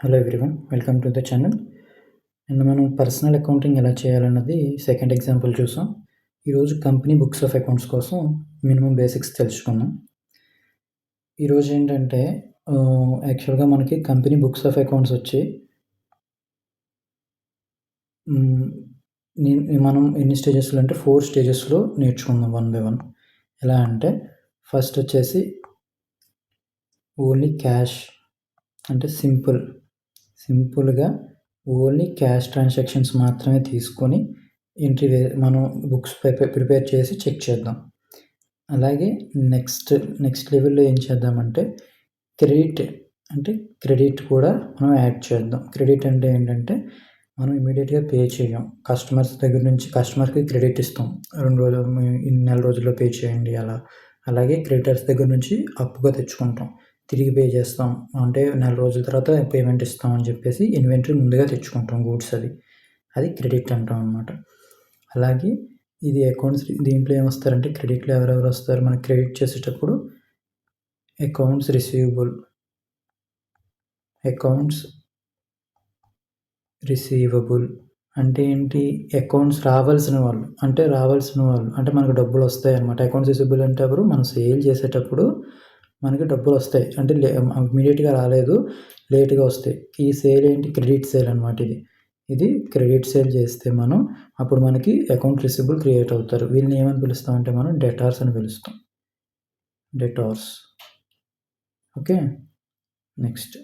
Hello everyone, welcome to the channel. నిన్న మనం personal accounting ఎలా చేయాలన్నది సెకండ్ ఎగ్జాంపుల్ చూసాం. ఈరోజు కంపెనీ బుక్స్ ఆఫ్ అకౌంట్స్ కోసం మినిమం బేసిక్స్ తెలుసుకుందాం. ఈరోజు ఏంటంటే యాక్చువల్గా మనకి కంపెనీ బుక్స్ ఆఫ్ అకౌంట్స్ వచ్చి మనం ఎన్ని స్టేజెస్లో అంటే 4 స్టేజెస్లో నేర్చుకుందాం వన్ బై వన్. ఎలా అంటే ఫస్ట్ వచ్చేసి ఓన్లీ క్యాష్ అంటే సింపుల్గా ఓన్లీ క్యాష్ ట్రాన్సాక్షన్స్ మాత్రమే తీసుకొని ఎంట్రీ మనం బుక్స్ ప్రిపేర్ చేసి చెక్ చేద్దాం. అలాగే నెక్స్ట్ లెవెల్లో ఏం చేద్దామంటే క్రెడిట్ కూడా మనం యాడ్ చేద్దాం. క్రెడిట్ అంటే ఏంటంటే మనం ఇమీడియట్గా పే చేయం. కస్టమర్స్ దగ్గర నుంచి కస్టమర్కి క్రెడిట్ ఇస్తాం. 2 రోజులు, నెల రోజుల్లో పే చేయండి అలా. అలాగే క్రెడిటర్స్ దగ్గర నుంచి అప్పుగా తెచ్చుకుంటాం, తిరిగి పే చేస్తాం. అంటే నెల రోజుల తర్వాత పేమెంట్ ఇస్తాం అని చెప్పేసి ఇన్వెంటరీ ముందుగా తెచ్చుకుంటాం, గూడ్స్ అది క్రెడిట్ అంటాం అనమాట. అలాగే ఇది అకౌంట్స్. దీంట్లో ఏమొస్తారంటే క్రెడిట్లో ఎవరెవరు వస్తారు మనకి క్రెడిట్ చేసేటప్పుడు? అకౌంట్స్ రిసీవబుల్ అంటే ఏంటి? అకౌంట్స్ రావాల్సిన వాళ్ళు అంటే మనకు డబ్బులు వస్తాయి అనమాట. అకౌంట్స్ రిసీవబుల్ అంటే ఎవరు? మనం సేల్ చేసేటప్పుడు మనకి డబ్బులు వస్తాయి. అంటే ఇమీడియట్గా రాలేదు, లేట్గా వస్తాయి. ఈ సేల్ ఏంటి? క్రెడిట్ సేల్ అనమాట. ఇది క్రెడిట్ సేల్ చేస్తే మనం అప్పుడు మనకి అకౌంట్ రిసీవబుల్ క్రియేట్ అవుతారు. వీళ్ళని ఏమని పిలుస్తామంటే మనం డెటార్స్ అని పిలుస్తాం. డెటార్స్. ఓకే. నెక్స్ట్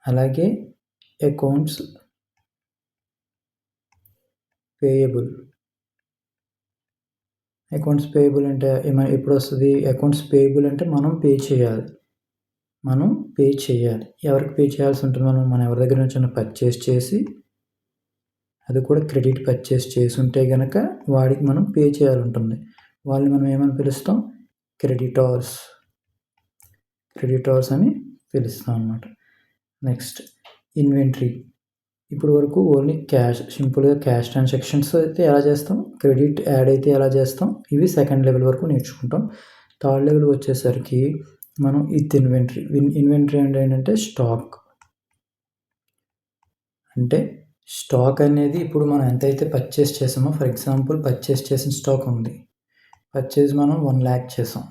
అలాగే అకౌంట్స్ పేయబుల్ అంటే ఎప్పుడు వస్తుంది? అకౌంట్స్ పేయబుల్ అంటే మనం పే చేయాలి. ఎవరికి పే చేయాల్సి ఉంటుంది? మనం ఎవరి దగ్గర నుంచి పర్చేస్ చేసి, అది కూడా క్రెడిట్ పర్చేస్ చేసి ఉంటే కనుక వాడికి మనం పే చేయాలి ఉంటుంది. వాళ్ళని మనం ఏమని పిలుస్తాం? క్రెడిటార్స్ అని పిలుస్తాం అన్నమాట. Next inventory. ఇప్పుడు వరకు ఓన్లీ సింపుల్గా క్యాష్ ట్రాన్సాక్షన్స్ అయితే ఎలా చేస్తాం, క్రెడిట్ యాడ్ అయితే ఎలా చేస్తాం, ఇవి సెకండ్ లెవెల్ వరకు నేర్చుకుంటాం. థర్డ్ లెవెల్ వచ్చేసరికి మనం ఇన్వెంటరీ అంటే ఏంటంటే స్టాక్ అనేది ఇప్పుడు మనం ఎంతైతే పర్చేస్ చేసామో, ఫర్ ఎగ్జాంపుల్ పర్చేస్ చేసిన స్టాక్ ఉంది. పర్చేస్ మనం 1 lakh చేసాం.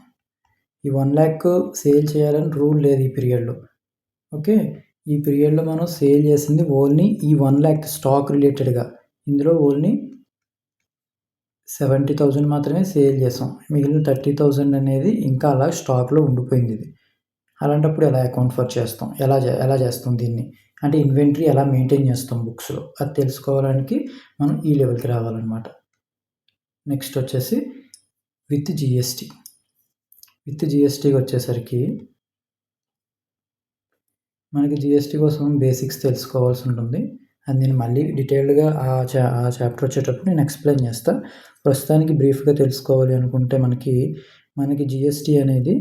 ఈ 1 lakh సేల్ చేయాలని రూల్ లేదు ఈ పీరియడ్లో. ఓకే. ఈ పీరియడ్లో మనం సేల్ చేసింది ఓన్లీ ఈ 1 lakh స్టాక్ రిలేటెడ్గా. ఇందులో ఓన్లీ 70,000 మాత్రమే సేల్ చేసాం. మిగిలిన 30,000 అనేది ఇంకా అలా స్టాక్లో ఉండిపోయింది. అలాంటప్పుడు ఎలా అకౌంట్ ఫర్ చేస్తాం? ఎలా చేస్తాం దీన్ని? అంటే ఇన్వెంటరీ ఎలా మెయింటైన్ చేస్తాం బుక్స్లో, అది తెలుసుకోవడానికి మనం ఈ లెవెల్కి రావాలన్నమాట. నెక్స్ట్ వచ్చేసి విత్ జిఎస్టీకి వచ్చేసరికి మనకి జిఎస్టీ కోసం బేసిక్స్ తెలుసుకోవాల్సి ఉంటుంది. అది నేను మళ్ళీ డీటెయిల్డ్గా ఆ చాప్టర్ వచ్చేటప్పుడు నేను ఎక్స్ప్లెయిన్ చేస్తాను. ప్రస్తుతానికి బ్రీఫ్గా తెలుసుకోవాలి అనుకుంటే మనకి జిఎస్టీ అనేది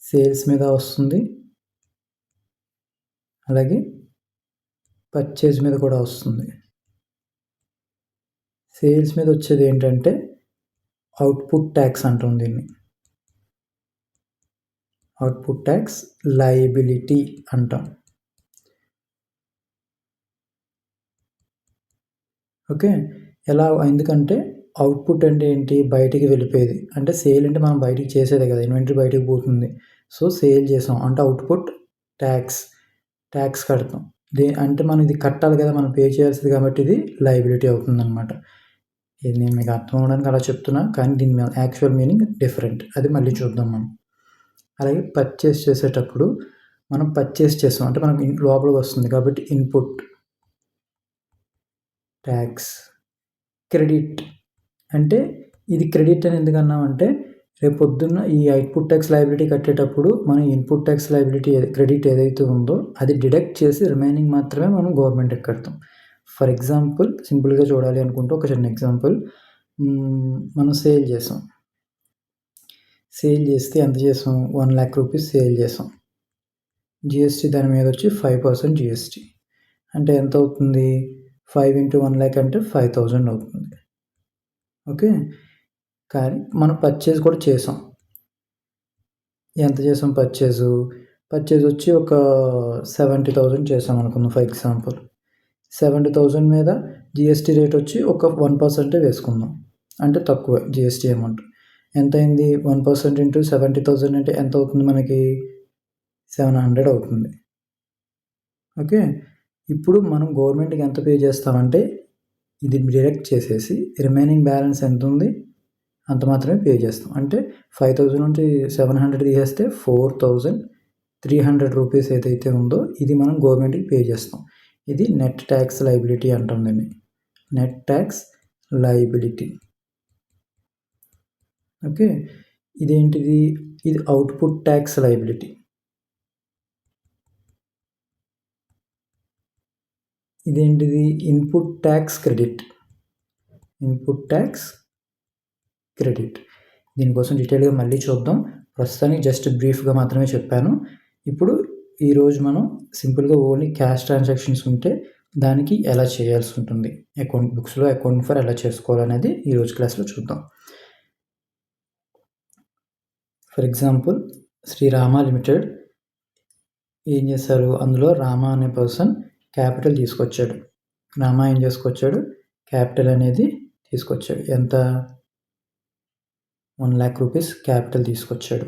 సేల్స్ మీద వస్తుంది, అలాగే పర్చేజ్ మీద కూడా వస్తుంది. సేల్స్ మీద వచ్చేది ఏంటంటే అవుట్పుట్ ట్యాక్స్ అంటాం దీన్ని. అవుట్పుట్ ట్యాక్స్ లయబిలిటీ అంటాం. ఓకే. ఎందుకంటే అవుట్పుట్ అంటే ఏంటి? బయటికి వెళ్ళిపోయేది. అంటే సేల్ అంటే మనం బయటికి చేసేదే కదా, ఇన్వెంటరీ బయటికి పోతుంది. సో సేల్ చేసాం అంటే అవుట్పుట్ ట్యాక్స్ కడతాం. అంటే మనం ఇది కట్టాలి కదా, మనం పే చేయాల్సింది, కాబట్టి ఇది లయబిలిటీ అవుతుందన్నమాట. ఇది నేను మీకు అర్థం అవ్వడానికి అలా చెప్తున్నా, కానీ దీని యాక్చువల్ మీనింగ్ డిఫరెంట్. అది మళ్ళీ చూద్దాం మనం. అలాగే పర్చేస్ చేసేటప్పుడు మనం పర్చేస్ చేసాం అంటే మనకు లోపలికి వస్తుంది కాబట్టి ఇన్పుట్ ట్యాక్స్. క్రెడిట్ అంటే ఇది క్రెడిట్ అని ఎందుకు అన్నామంటే, రేపు పొద్దున్న ఈ అవుట్పుట్ ట్యాక్స్ లయబిలిటీ కట్టేటప్పుడు మనం ఇన్పుట్ ట్యాక్స్ లయబిలిటీ క్రెడిట్ ఏదైతే ఉందో అది డిడక్ట్ చేసి రిమైనింగ్ మాత్రమే మనం గవర్నమెంట్కి కడతాం. ఫర్ ఎగ్జాంపుల్ సింపుల్గా చూడాలి అనుకుంటే ఒక చిన్న ఎగ్జాంపుల్, మనం సేల్ చేస్తే ఎంత చేసాం? 1 lakh రూపీస్ సేల్ చేసాం. జిఎస్టీ దాని మీద వచ్చి 5% జిఎస్టీ అంటే ఎంత అవుతుంది? 5 into 1 lakh అంటే 5,000 అవుతుంది. ఓకే. కానీ మనం పర్చేజ్ కూడా చేసాం. ఎంత చేసాం పర్చేజు? పర్చేజ్ వచ్చి ఒక 70,000 చేసామనుకుందాం ఫర్ ఎగ్జాంపుల్. 70,000 మీద జీఎస్టీ రేట్ వచ్చి ఒక 1% వేసుకుందాం. అంటే తక్కువే జీఎస్టీ అమౌంట్. ఎంతయింది? 1% ఇంటూ 70,000 అంటే ఎంత అవుతుంది మనకి? 700 అవుతుంది. ఓకే. ఇప్పుడు మనం గవర్నమెంట్‌కి ఎంత పే చేస్తామంటే ఇది డిడక్ట్ చేసేసి రిమైనింగ్ బ్యాలెన్స్ ఎంతుంది? అంత మాత్రమే పే చేస్తాం. అంటే 5,000 నుండి 700 తీసేస్తే 4,300 రూపీస్ ఏదైతే ఉందో ఇది మనం గవర్నమెంట్‌కి పే చేస్తాం. ఇది నెట్ ట్యాక్స్ లయబిలిటీ అంటాం దీన్ని. Net tax liability. ఓకే. ఇదేంటిది? ఇది అవుట్‌పుట్ ట్యాక్స్ లయబిలిటీ. ఇదేంటిది? Input tax credit. Input tax credit. దీనికోసం డీటెయిల్‌గా మళ్ళీ చూద్దాం. ప్రస్తుతానికి జస్ట్ బ్రీఫ్‌గా మాత్రమే చెప్పాను. ఇప్పుడు ఈరోజు మనం సింపుల్‌గా ఓన్లీ క్యాష్ ట్రాన్సాక్షన్స్ ఉంటే దానికి ఎలా చేయాల్సి ఉంటుంది? అకౌంట్ బుక్స్‌లో అకౌంట్ ఫర్ ఎలా చేసుకోవాలనేది ఈరోజు క్లాస్‌లో చూద్దాం. ఫర్ ఎగ్జాంపుల్ శ్రీరామ లిమిటెడ్ ఏం చేశారు? అందులో రామ అనే పర్సన్ క్యాపిటల్ తీసుకొచ్చాడు. రామ ఏం చేసుకొచ్చాడు? క్యాపిటల్ అనేది తీసుకొచ్చాడు. ఎంత? 1,00,000 రూపీస్ క్యాపిటల్ తీసుకొచ్చాడు.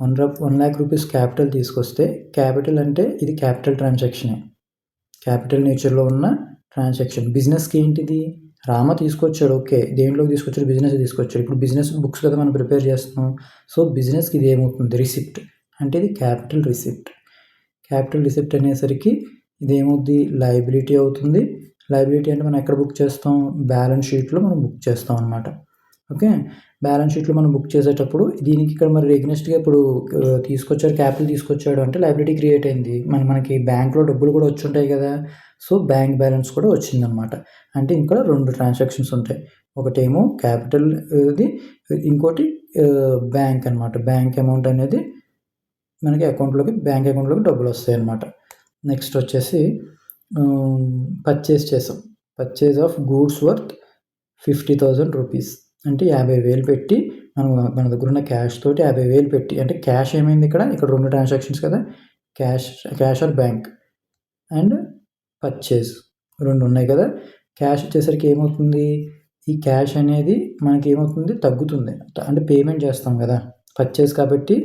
1,00,000 రూపీస్ క్యాపిటల్ తీసుకొస్తే క్యాపిటల్ అంటే ఇది క్యాపిటల్ ట్రాన్సాక్షనే. క్యాపిటల్ నేచర్‌లో ఉన్న ట్రాన్సాక్షన్. బిజినెస్‌కి ఏంటిది? రామ తీసుకొచ్చాడు. ఓకే. దేంట్లోకి తీసుకొచ్చాడు? బిజినెస్ తీసుకొచ్చాడు. ఇప్పుడు బిజినెస్ బుక్స్ కదా మనం ప్రిపేర్ చేస్తున్నాం. సో, బిజినెస్‌కి ఇది ఏమవుతుంది? రిసిప్ట్. అంటే ఇది క్యాపిటల్ రిసిప్ట్. క్యాపిటల్ రిసిప్ట్ అనేసరికి ఇదేమవుద్ది? లయబిలిటీ అవుతుంది. లయబిలిటీ అంటే మనం ఎక్కడ బుక్ చేస్తాం? బ్యాలెన్స్ షీట్‌లో మనం బుక్ చేస్తాం అన్నమాట. ఓకే. బ్యాలెన్స్ షీట్‌లో మనం బుక్ చేసేటప్పుడు దీనికి ఇక్కడ మరి ఎగ్నెస్ట్‌గా ఇప్పుడు తీసుకొచ్చాడు, క్యాపిటల్ తీసుకొచ్చాడు అంటే లయబిలిటీ క్రియేట్ అయింది. మనకి బ్యాంక్‌లో డబ్బులు కూడా వచ్చుంటాయి కదా! సో, బ్యాంక్ బ్యాలెన్స్ కూడా వచ్చిందనమాట. అంటే ఇక్కడ 2 ట్రాన్సాక్షన్స్ ఉంటాయి. ఒకటేమో క్యాపిటల్ ఇది, ఇంకోటి బ్యాంక్ అనమాట. బ్యాంక్ అమౌంట్ అనేది మనకి బ్యాంక్ అకౌంట్‌లోకి డబ్బులొస్తాయన్నమాట. నెక్స్ట్ వచ్చేసి పర్చేజ్ చేసాం. Purchase of goods worth 50,000 rupees. అంటే 50,000 పెట్టి మన దగ్గర ఉన్న క్యాష్ తోటి 50,000 పెట్టి అంటే క్యాష్ ఏమైంది ఇక్కడ 2 ట్రాన్సాక్షన్స్ కదా! Cash or bank and purchase 2 ఉన్నాయి కదా! క్యాష్ వచ్చేసరికి ఏమవుతుంది? ఈ క్యాష్ అనేది మనకి ఏమవుతుంది? తగ్గుతుంది. అంటే పేమెంట్ చేస్తాం కదా! పర్చేజ్ కాబట్టి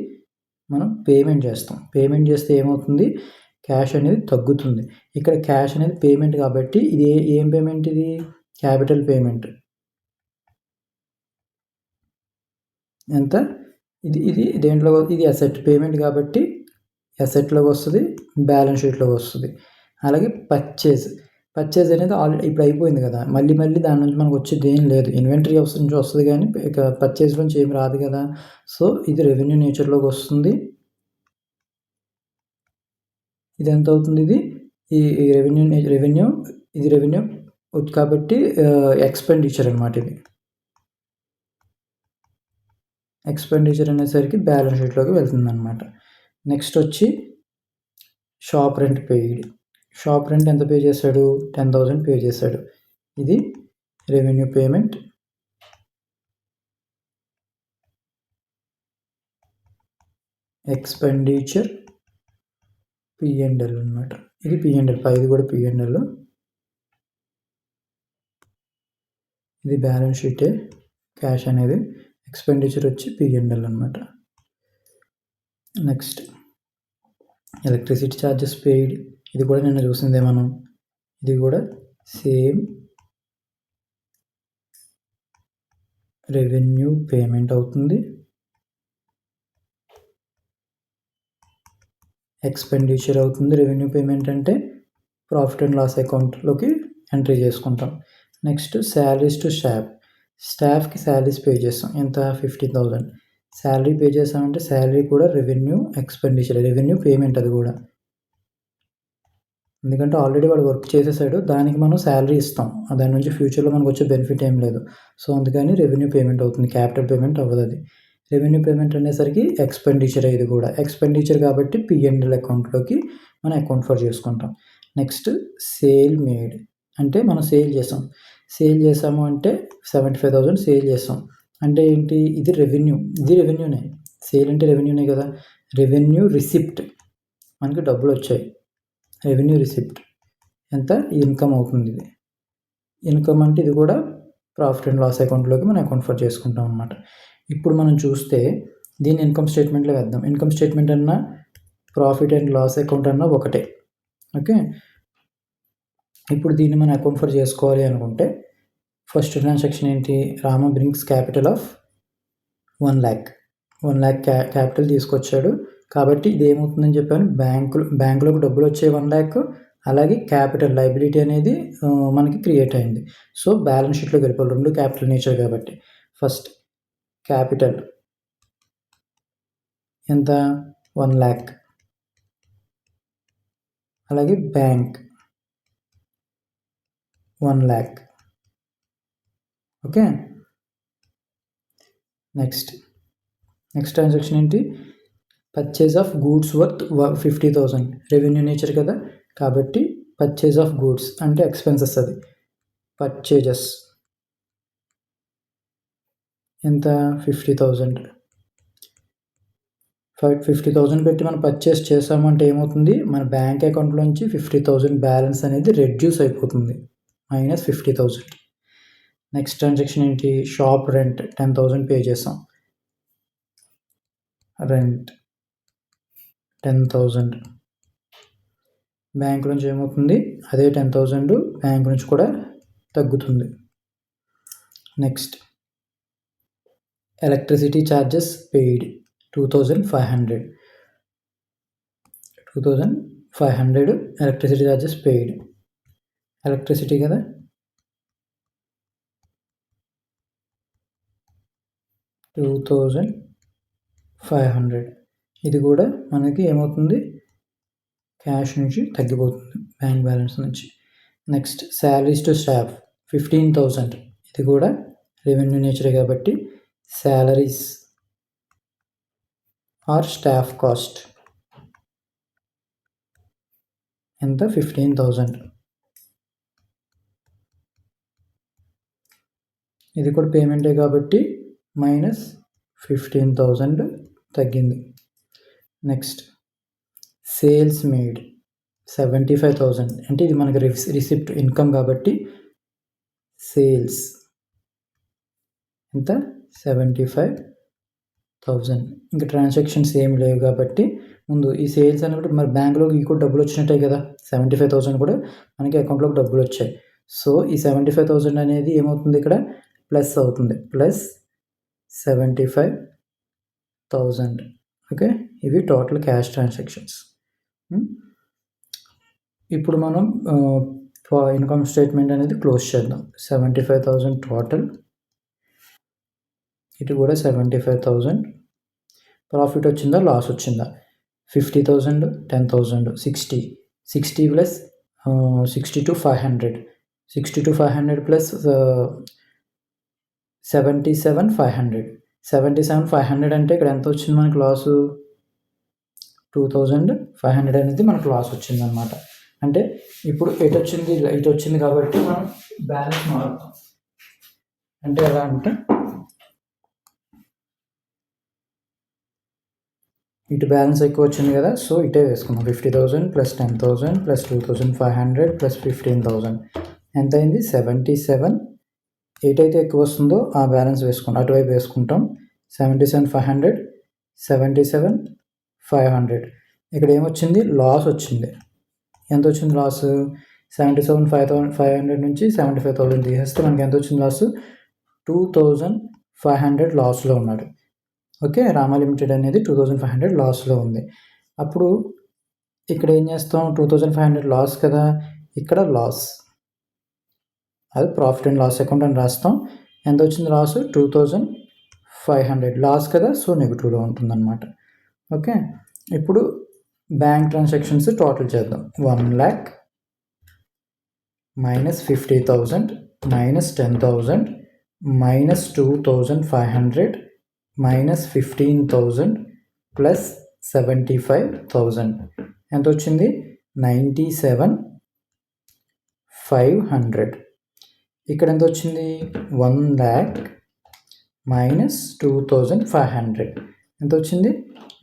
మనం పేమెంట్ చేస్తాం. పేమెంట్ చేస్తే ఏమవుతుంది? క్యాష్ అనేది తగ్గుతుంది. ఇక్కడ క్యాష్ అనేది పేమెంట్ కాబట్టి ఇది ఏం పేమెంట్ ఇది? Capital payment. ఎంత? ఇది దేంట్లో? ఇది అసెట్ పేమెంట్ కాబట్టి అసెట్‌లోకి వస్తది. బ్యాలెన్స్ షీట్‌లోకి వస్తది. అలాగే పర్చేజ్. పర్చేజ్ అనేది ఆల్రెడీ ఇప్పుడు అయిపోయింది కదా! మళ్ళీ దాని నుంచి మనకు వచ్చేది ఏం లేదు. ఇన్వెంటరీ నుంచి వస్తది కానీ ఇక పర్చేజ్ నుంచి ఏమి రాదు కదా! సో, ఇది రెవెన్యూ నేచర్‌లోకి వస్తుంది. ఇది ఎంత అవుతుంది ఇది? ఈ రెవెన్యూ కాబట్టి ఎక్స్‌పెండిచర్ అన్నమాట ఇది. ఎక్స్‌పెండిచర్ అనేసరికి బ్యాలెన్స్ షీట్‌లోకి వెళ్తుందన్నమాట. నెక్స్ట్ వచ్చి shop rent paid. Shop rent ఎంత పే చేశాడు? 10,000 పే చేశాడు. ఇది రెవెన్యూ పేమెంట్. ఎక్స్‌పెండిచర్ P&L అన్నమాట. ఇది P&L. పైది కూడా P&L. ఇది బ్యాలెన్స్ షీటే క్యాష్ అనేది. ఎక్స్‌పెండిచర్ వచ్చి P&L అన్నమాట. Next electricity charges paid. ఇది కూడా నిన్న చూసిందే మనం. ఇది కూడా సేమ్ రెవెన్యూ పేమెంట్ అవుతుంది. ఎక్స్‌పెండిచర్ అవుతుంది. రెవెన్యూ పేమెంట్ అంటే ప్రాఫిట్ అండ్ లాస్ అకౌంట్‌లోకి ఎంట్రీ చేసుకుంటాం. నెక్స్ట్ సాలరీస్ టు స్టాఫ్‌కి సాలరీస్ పే చేస్తాం. ఎంత? 50,000. సాలరీ పే చేసామంటే సాలరీ కూడా రెవెన్యూ ఎక్స్‌పెండిచర్. రెవెన్యూ పేమెంట్ అది కూడా. ఎందుకంటే ఆల్రెడీ వాడు వర్క్ చేసేసాడు. దానికి మనం సాలరీ ఇస్తాం. దాని నుంచి ఫ్యూచర్‌లో మనకు వచ్చే బెనిఫిట్ ఏం లేదు. సో, అందుకని రెవెన్యూ పేమెంట్ అవుతుంది. క్యాపిటల్ పేమెంట్ అవ్వదది. రెవెన్యూ పేమెంట్ అనేసరికి ఎక్స్‌పెండిచరే ఇది కూడా. ఎక్స్‌పెండిచర్ కాబట్టి P&L అకౌంట్‌లోకి మనం అకౌంట్ ఫర్ చేసుకుంటాం. Next sale made. అంటే మనం సేల్ చేసాం. సేల్ చేసాము అంటే 75,000 సేల్ చేసాం. అంటే ఏంటి? ఇది రెవెన్యూ. ఇది రెవెన్యూనే. సేల్ అంటే రెవెన్యూనే కదా! Revenue receipt. మనకి డబ్బులు వచ్చాయి. రెవెన్యూ రిసిప్ట్ ఎంత ఇన్కమ్ అవుతుంది. ఇది ఇన్కమ్ అంటే ఇది కూడా ప్రాఫిట్ అండ్ లాస్ అకౌంట్లోకి మనం కన్వర్ట్ చేసుకుంటాం అనమాట. ఇప్పుడు మనం చూస్తే దీన్ని ఇన్కమ్ స్టేట్మెంట్లో వేద్దాం. ఇన్కమ్ స్టేట్మెంట్ అన్నా ప్రాఫిట్ అండ్ లాస్ అకౌంట్ అన్నా ఒకటే. ఓకే, ఇప్పుడు దీన్ని మనం అకౌంట్ ఫర్ చేసుకోవాలి అనుకుంటే ఫస్ట్ ట్రాన్సాక్షన్ ఏంటి? Rama brings capital of 1 lakh. 1 lakh capital తీసుకొచ్చాడు కాబట్టి ఇది ఏమవుతుందని చెప్పాను, బ్యాంకులోకి డబ్బులు వచ్చాయి 1 lakh, అలాగే క్యాపిటల్ లైబిలిటీ అనేది మనకి క్రియేట్ అయింది. సో బ్యాలెన్స్ షీట్లోకి వెళ్ళిపోవాలి, రెండు క్యాపిటల్ నేచర్ కాబట్టి. ఫస్ట్ క్యాపిటల్ ఎంత? 1 lakh, అలాగే bank 1 lakh. Okay, next transaction ఏంటి? Purchase of goods worth 50,000. Revenue nature కదా కాబట్టి పర్చేజ్ ఆఫ్ గూడ్స్ అంటే ఎక్స్పెన్సెస్. అది పర్చేజెస్ ఎంత? 50,000. 50,000 పెట్టి మనం పర్చేస్ చేసామంటే ఏమవుతుంది? మన బ్యాంక్ అకౌంట్లోంచి 50,000 బ్యాలెన్స్ అనేది రెడ్యూస్ అయిపోతుంది, -50,000. నెక్స్ట్ ట్రాన్సాక్షన్ ఏంటి? షాప్ రెంట్ 10,000 పే చేసాం. రెంట్ 10,000. బ్యాంక్ నుంచి ఏమవుతుంది? అదే 10,000 బ్యాంక్ నుంచి కూడా తగ్గుతుంది. Next electricity charges paid 2,500. Electricity charges paid. Electricity కదా, $2,500. ఇది కూడా మనకి ఏమవుతుంది? క్యాష్ నుంచి తగ్గిపోతుంది, బ్యాంక్ బ్యాలెన్స్ నుంచి. Next salaries to staff 15,000. ఇది కూడా రెవెన్యూ నేచర్ కాబట్టి శాలరీస్ ఆర్ స్టాఫ్ కాస్ట్ ఎంత? 15,000. ఇది కూడా పేమెంటే కాబట్టి -15,000 తగ్గింది. Next sales made 75,000. అంటే ఇది మనకి రిసిప్ట్ ఇన్కమ్ కాబట్టి సేల్స్ ఎంత? 75,000. ఇంకా ట్రాన్సాక్షన్స్ ఏమి లేవు కాబట్టి ముందు ఈ సేల్స్ అన్నప్పుడు మరి బ్యాంకులోకి ఈ కూడా డబ్బులు వచ్చినట్టే కదా, 75,000 కూడా మనకి అకౌంట్లోకి డబ్బులు వచ్చాయి. సో ఈ 75,000 అనేది ఏమవుతుంది? ఇక్కడ ప్లస్ అవుతుంది, +75,000. ఓకే, ఇవి టోటల్ క్యాష్ ట్రాన్సాక్షన్స్. ఇప్పుడు మనం ఇన్కమ్ స్టేట్మెంట్ అనేది క్లోజ్ చేద్దాం. 75,000 టోటల్, ఇటు కూడా 75,000. ప్రాఫిట్ వచ్చిందా లాస్ వచ్చిందా? 50,000, 10,000, 60 ప్లస్ 62,500. 62,500 ప్లస్ 77,500. 77,500 అంటే ఇక్కడ ఎంత వచ్చింది మనకు లాసు? 2,500 అనేది మనకు లాస్ వచ్చింది అనమాట. అంటే ఇప్పుడు ఇటు వచ్చింది కాబట్టి మనం బ్యాలెన్స్ మారుతాం. అంటే ఎలా అంటే ఇటు బ్యాలెన్స్ ఎక్కువ వచ్చింది కదా, సో ఇటే వేసుకున్నాం. 50,000 ప్లస్ 10,000 ప్లస్ 2,500 ప్లస్ 15,000 ఎంత అయింది? 77. ఏటైతే ఎక్కువ వస్తుందో ఆ బ్యాలెన్స్ వేసుకుంటాం, అటువైపు వేసుకుంటాం. 77,500, 77,500. ఇక్కడ ఏమొచ్చింది? లాస్ వచ్చింది. ఎంత వచ్చింది లాస్? 77,500 నుంచి 75,000 తీసేస్తే మనకి ఎంత వచ్చింది లాస్? 2,500 లాస్లో ఉన్నాడు. ఓకే, రామా లిమిటెడ్ అనేది 2,500 లాస్లో ఉంది. అప్పుడు ఇక్కడ ఏం చేస్తాం? 2,500 లాస్ కదా, ఇక్కడ లాస్, అది ప్రాఫిట్ అండ్ లాస్ అకౌంట్ అని రాస్తాం. ఎంత వచ్చింది లాస్? 2,500 లాస్ కదా, సో నెగిటివ్లో ఉంటుంది అనమాట. ఓకే, ఇప్పుడు బ్యాంక్ ట్రాన్సాక్షన్స్ టోటల్ చేద్దాం. 1 lakh -50,000 -10,000 -2,500 -15,000 ప్లస్ 75,000 ఎంత వచ్చింది? 97,500. ఇక్కడ ఎంత వచ్చింది? 1 lakh -2,500 ఎంత వచ్చింది?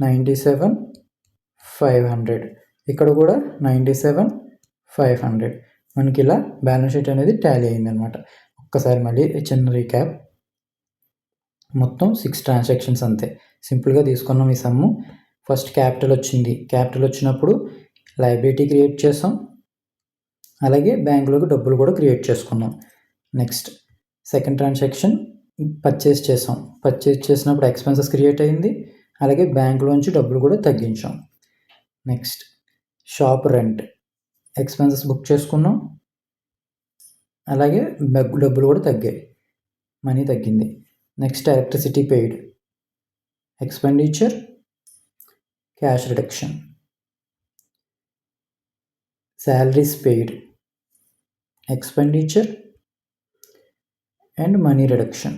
97,500. ఇక్కడ కూడా 97,500 మనకి ఇలా బ్యాలెన్స్ షీట్ అనేది టాలీ అయిందనమాట. ఒక్కసారి మళ్ళీ చిన్న రీక్యాప్. మొత్తం 6 ట్రాన్సాక్షన్స్ అంతే. సింపుల్గా తీసుకున్నాం ఈ సమ్ము. ఫస్ట్ క్యాపిటల్ వచ్చింది. క్యాపిటల్ వచ్చినప్పుడు లయబిలిటీ క్రియేట్ చేసాం, అలాగే బ్యాంకులోకి డబ్బులు కూడా క్రియేట్ చేసుకున్నాం. నెక్స్ట్ సెకండ్ ట్రాన్సాక్షన్ పర్చేస్ చేసాం. పర్చేస్ చేసినప్పుడు ఎక్స్పెన్సెస్ క్రియేట్ అయింది, అలాగే బ్యాంకులోంచి డబ్బులు కూడా తగ్గించాం. Next shop rent expenses book చేసుకున్నాం, అలాగే డబ్బులు కూడా తగ్గాయి, మనీ తగ్గింది. Next electricity paid, expenditure, cash reduction, salaries paid, expenditure and money reduction.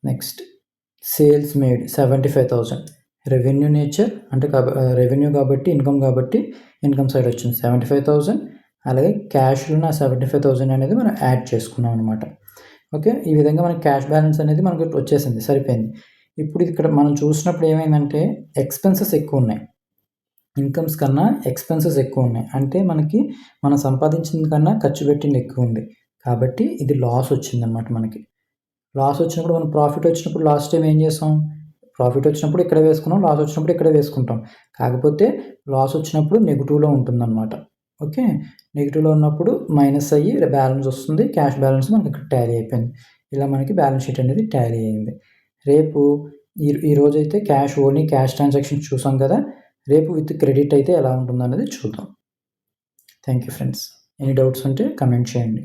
Next sales made 75,000. Revenue nature అంటే రెవెన్యూ కాబట్టి ఇన్కమ్ సైడ్ వచ్చింది 75,000. అలాగే క్యాష్లో నా 75,000 అనేది మనం యాడ్ చేసుకున్నాం అనమాట. ఓకే, ఈ విధంగా మనకి క్యాష్ బ్యాలెన్స్ అనేది మనకి వచ్చేసింది, సరిపోయింది. ఇప్పుడు ఇక్కడ మనం చూసినప్పుడు ఏమైందంటే ఎక్స్పెన్సెస్ ఎక్కువ ఉన్నాయి, ఇన్కమ్స్ కన్నా ఎక్స్పెన్సెస్ ఎక్కువ ఉన్నాయి. అంటే మనకి మనం సంపాదించిన కన్నా ఖర్చు పెట్టింది ఎక్కువ ఉంది, కాబట్టి ఇది లాస్ వచ్చిందనమాట. మనకి లాస్ వచ్చినప్పుడు మనం ప్రాఫిట్ వచ్చినప్పుడు లాస్ట్ టైం ఏం చేసాం, ప్రాఫిట్ వచ్చినప్పుడు ఇక్కడ వేసుకున్నాం, లాస్ వచ్చినప్పుడు ఇక్కడ వేసుకుంటాం. కాకపోతే లాస్ వచ్చినప్పుడు నెగిటివ్లో ఉంటుందన్నమాట. ఓకే, నెగిటివ్లో ఉన్నప్పుడు మైనస్ అయ్యి బ్యాలెన్స్ వస్తుంది, క్యాష్ బ్యాలెన్స్ మనకి ఇక్కడ టాలీ అయిపోయింది. ఇలా మనకి బ్యాలెన్స్ షీట్ అనేది టాలీ అయింది. రేపు ఈరోజైతే ఓన్లీ క్యాష్ ట్రాన్సాక్షన్స్ చూసాం కదా, రేపు విత్ క్రెడిట్ అయితే ఎలా ఉంటుందనేది చూద్దాం. Thank you friends. Any doubts ఉంటే కమెంట్ చేయండి.